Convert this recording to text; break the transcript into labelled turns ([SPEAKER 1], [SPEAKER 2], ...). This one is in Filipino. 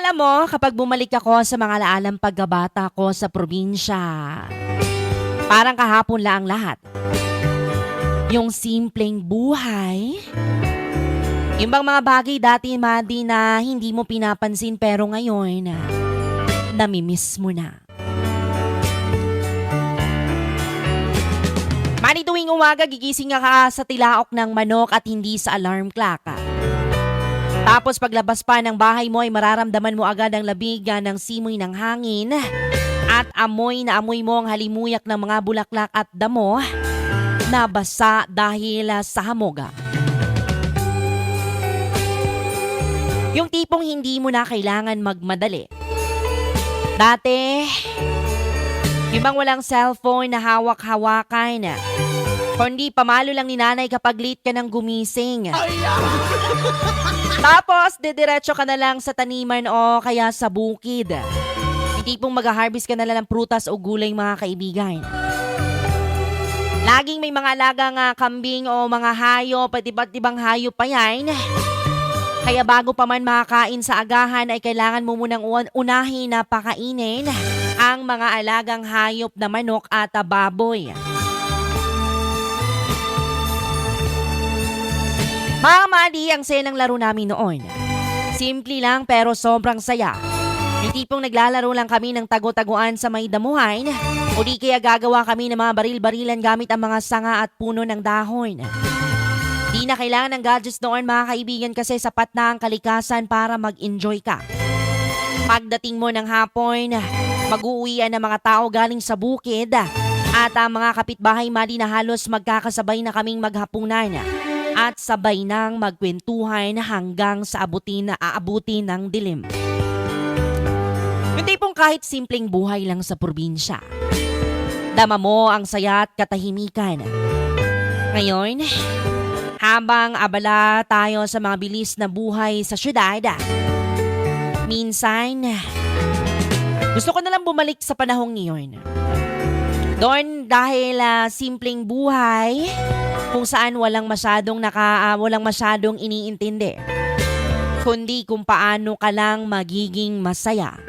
[SPEAKER 1] Alam mo, kapag bumalik ako sa mga laalang pagkabata ko sa probinsya, parang kahapon lang lahat. Yung simpleng buhay, yung bang mga bagay dati, Madi, na hindi mo pinapansin pero ngayon, namimiss mo na. Madi, tuwing umaga, gigising ka sa tilaok ng manok at hindi sa alarm clock. Tapos paglabas pa ng bahay mo ay mararamdaman mo agad ang labig ng simoy ng hangin at amoy na amoy mo ang halimuyak ng mga bulaklak at damo na basa dahil sa hamoga. Yung tipong hindi mo na kailangan magmadali. Dati, ibang walang cellphone na hawak-hawakan. Kundi pamalo lang ni nanay kapag late ka ng gumising. Tapos, didiretso ka na lang sa taniman o kaya sa bukid. Yung tipong mag-harvest ka na lang ng prutas o gulay, mga kaibigan. Laging may mga alagang kambing o mga hayop at iba't ibang hayop pa yan. Kaya bago pa man makakain sa agahan ay kailangan mo munang unahin na pakainin ang mga alagang hayop na manok at baboy. Mga Madi, ang saya ng laro namin noon. Simple lang pero sobrang saya. Yung tipong naglalaro lang kami ng tago-taguan sa may damuhan o di kaya gagawa kami ng mga baril-barilan gamit ang mga sanga at puno ng dahon. Di na kailangan ng gadgets noon, mga kaibigan, kasi sapat na ang kalikasan para mag-enjoy ka. Pagdating mo ng hapon, mag-uuwian ng mga tao galing sa bukid at ang mga kapitbahay, Madi, na halos magkakasabay na kaming maghapunan at sabay nang magkwentuhan hanggang sa aabutin ng dilim. Yung tipong kahit simpleng buhay lang sa probinsya, dama mo ang saya at katahimikan. Ngayon, habang abala tayo sa mga bilis na buhay sa syudad, minsan, gusto ko na lang bumalik sa panahong niyon. Doon dahil simpleng buhay kung saan walang masyadong iniintindi, kundi kung paano ka lang magiging masaya.